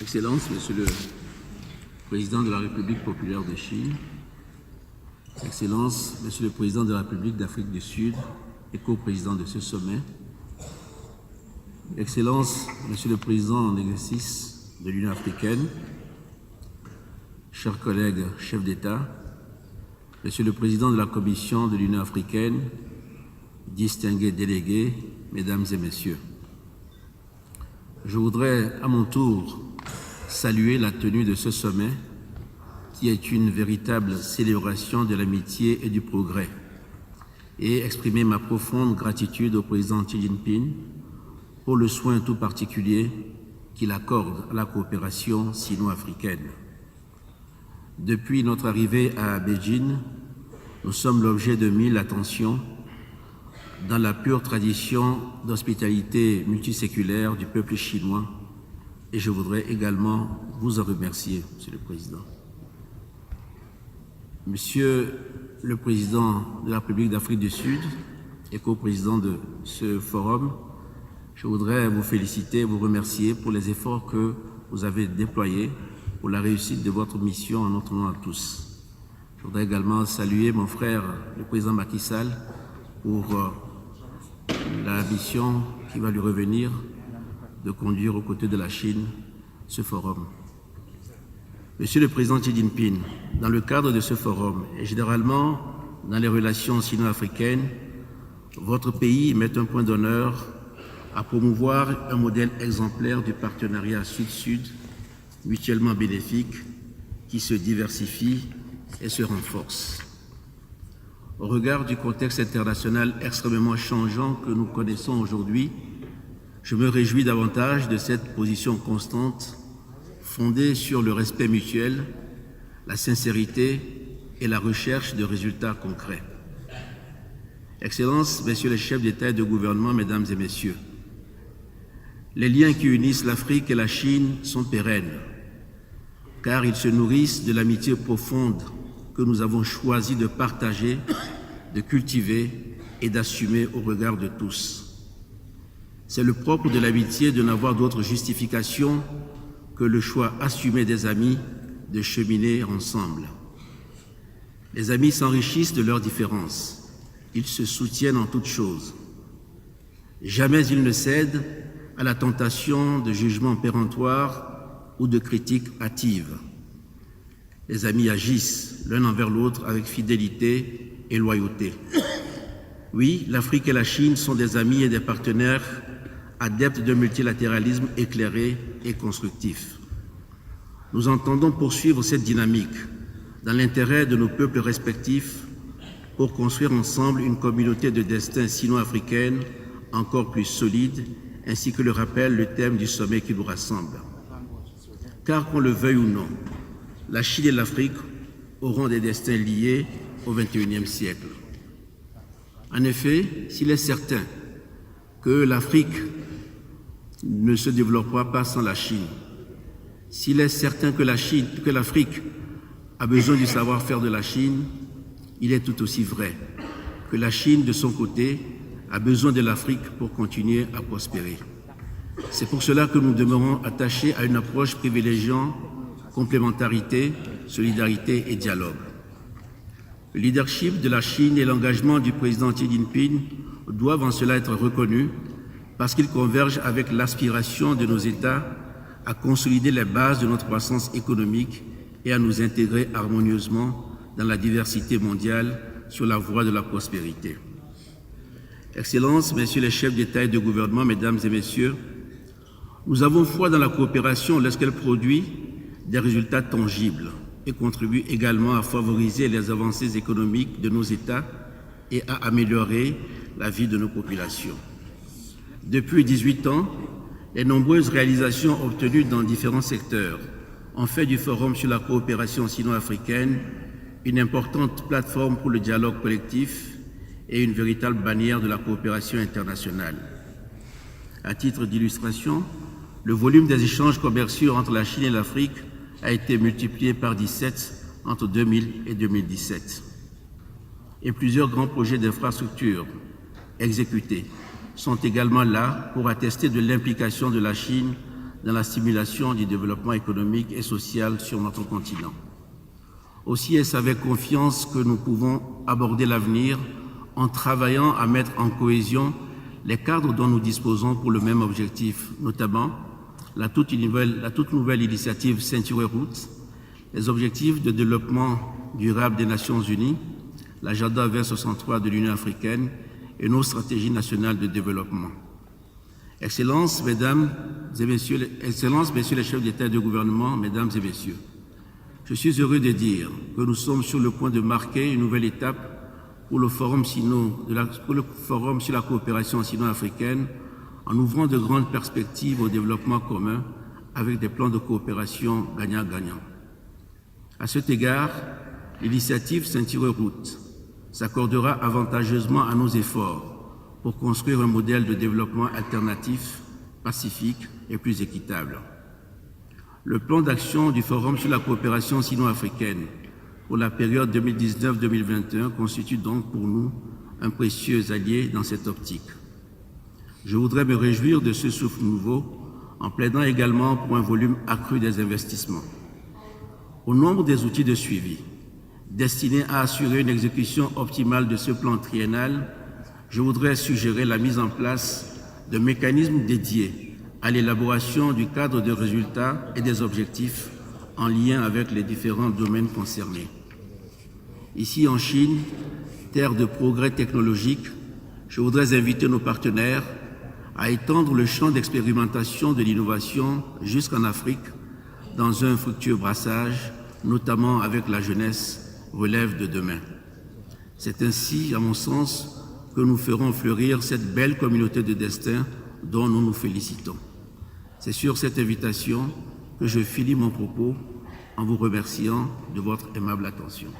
Excellences, Monsieur le Président de la République populaire de Chine, Excellences, Monsieur le Président de la République d'Afrique du Sud et co-président de ce sommet, Excellences, Monsieur le Président en exercice de l'Union africaine, chers collègues chefs d'État, Monsieur le Président de la Commission de l'Union africaine, distingués délégués, Mesdames et Messieurs, je voudrais à mon tour saluer la tenue de ce sommet qui est une véritable célébration de l'amitié et du progrès et exprimer ma profonde gratitude au président Xi Jinping pour le soin tout particulier qu'il accorde à la coopération sino-africaine. Depuis notre arrivée à Beijing, nous sommes l'objet de 1000 attentions dans la pure tradition d'hospitalité multiséculaire du peuple chinois, et je voudrais également vous en remercier, Monsieur le Président. Monsieur le Président de la République d'Afrique du Sud et co-président de ce forum, je voudrais vous féliciter et vous remercier pour les efforts que vous avez déployés pour la réussite de votre mission en notre nom à tous. Je voudrais également saluer mon frère, le président Macky Sall, pour la mission qui va lui revenir de conduire aux côtés de la Chine ce forum. Monsieur le Président Xi Jinping, dans le cadre de ce forum et généralement dans les relations sino-africaines, votre pays met un point d'honneur à promouvoir un modèle exemplaire du partenariat Sud-Sud, mutuellement bénéfique, qui se diversifie et se renforce. Au regard du contexte international extrêmement changeant que nous connaissons aujourd'hui, je me réjouis davantage de cette position constante, fondée sur le respect mutuel, la sincérité et la recherche de résultats concrets. Excellences, Messieurs les chefs d'État et de gouvernement, Mesdames et Messieurs, les liens qui unissent l'Afrique et la Chine sont pérennes, car ils se nourrissent de l'amitié profonde que nous avons choisi de partager, de cultiver et d'assumer au regard de tous. C'est le propre de l'amitié de n'avoir d'autre justification que le choix assumé des amis de cheminer ensemble. Les amis s'enrichissent de leurs différences. Ils se soutiennent en toutes choses. Jamais ils ne cèdent à la tentation de jugements péremptoires ou de critiques hâtives. Les amis agissent l'un envers l'autre avec fidélité et loyauté. Oui, l'Afrique et la Chine sont des amis et des partenaires adeptes d'un multilatéralisme éclairé et constructif. Nous entendons poursuivre cette dynamique dans l'intérêt de nos peuples respectifs pour construire ensemble une communauté de destin sino-africaine encore plus solide, ainsi que le rappelle le thème du sommet qui nous rassemble. Car qu'on le veuille ou non, la Chine et l'Afrique auront des destins liés au XXIe siècle. En effet, s'il est certain que l'Afrique ne se développera pas sans la Chine, s'il est certain que l'Afrique a besoin du savoir-faire de la Chine, il est tout aussi vrai que la Chine, de son côté, a besoin de l'Afrique pour continuer à prospérer. C'est pour cela que nous demeurons attachés à une approche privilégiant complémentarité, solidarité et dialogue. Le leadership de la Chine et l'engagement du président Xi Jinping doivent en cela être reconnus parce qu'ils convergent avec l'aspiration de nos États à consolider les bases de notre croissance économique et à nous intégrer harmonieusement dans la diversité mondiale sur la voie de la prospérité. Excellences, Messieurs les chefs d'État et de gouvernement, Mesdames et Messieurs, nous avons foi dans la coopération lorsqu'elle produit des résultats tangibles et contribue également à favoriser les avancées économiques de nos États et à améliorer la vie de nos populations. Depuis 18 ans, les nombreuses réalisations obtenues dans différents secteurs ont fait du Forum sur la coopération sino-africaine une importante plateforme pour le dialogue collectif et une véritable bannière de la coopération internationale. À titre d'illustration, le volume des échanges commerciaux entre la Chine et l'Afrique a été multiplié par 17 entre 2000 et 2017. Et plusieurs grands projets d'infrastructure exécutés sont également là pour attester de l'implication de la Chine dans la stimulation du développement économique et social sur notre continent. Aussi est-ce avec confiance que nous pouvons aborder l'avenir en travaillant à mettre en cohésion les cadres dont nous disposons pour le même objectif, notamment la toute nouvelle initiative Ceinture et Route, les objectifs de développement durable des Nations Unies, l'agenda 2063 de l'Union africaine et nos stratégies nationales de développement. Excellences, messieurs les chefs d'État et de gouvernement, mesdames et messieurs, je suis heureux de dire que nous sommes sur le point de marquer une nouvelle étape pour le Forum sur la coopération sino-africaine en ouvrant de grandes perspectives au développement commun avec des plans de coopération gagnant-gagnant. À cet égard, l'initiative Ceinture et Route s'accordera avantageusement à nos efforts pour construire un modèle de développement alternatif, pacifique et plus équitable. Le plan d'action du Forum sur la coopération sino-africaine pour la période 2019-2021 constitue donc pour nous un précieux allié dans cette optique. Je voudrais me réjouir de ce souffle nouveau en plaidant également pour un volume accru des investissements. Au nombre des outils de suivi destinés à assurer une exécution optimale de ce plan triennal, je voudrais suggérer la mise en place de mécanismes dédiés à l'élaboration du cadre de résultats et des objectifs en lien avec les différents domaines concernés. Ici en Chine, terre de progrès technologique, je voudrais inviter nos partenaires à étendre le champ d'expérimentation de l'innovation jusqu'en Afrique dans un fructueux brassage, notamment avec la jeunesse relève de demain. C'est ainsi, à mon sens, que nous ferons fleurir cette belle communauté de destin dont nous nous félicitons. C'est sur cette invitation que je finis mon propos en vous remerciant de votre aimable attention.